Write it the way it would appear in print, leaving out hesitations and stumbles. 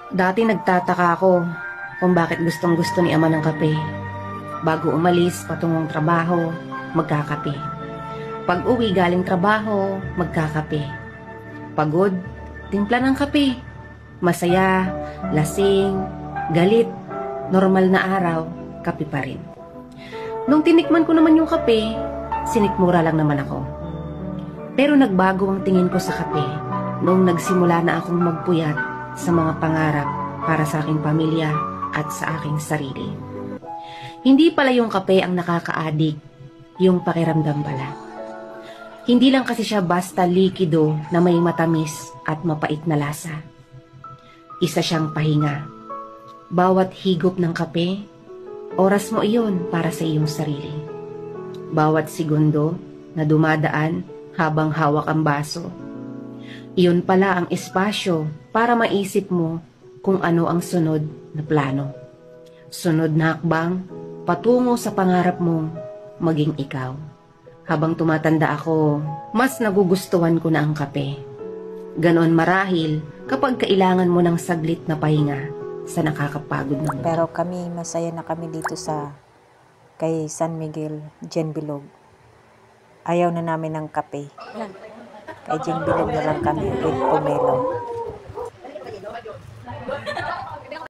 Dati nagtataka ako kung bakit gustong-gusto ni ama ng kape. Bago umalis patungong trabaho, magkakape. Pag uwi galing trabaho, magkakape. Pagod, timpla ng kape. Masaya, lasing, galit, normal na araw, kape pa rin. Nung tinikman ko naman yung kape, sinikmura lang naman ako. Pero nagbago ang tingin ko sa kape nung nagsimula na akong magpuyat sa mga pangarap para sa aking pamilya at sa aking sarili. Hindi pala yung kape ang nakaka-addict, yung pakiramdam pala. Hindi lang kasi siya basta likido na may matamis at mapait na lasa. Isa siyang pahinga. Bawat higop ng kape, oras mo iyon para sa iyong sarili. Bawat segundo na dumadaan habang hawak ang baso, iyon pala ang espasyo para maisip mo kung ano ang sunod na plano. Sunod na hakbang patungo sa pangarap mong maging ikaw. Habang tumatanda ako, mas nagugustuhan ko na ang kape. Ganon marahil kapag kailangan mo ng saglit na pahinga sa nakakapagod na mundo. Pero kami, masaya na kami dito sa kay San Miguel, Jen Bilog. Ayaw na namin ng kape. Kay Jen Bilog na lang kami with pomelo.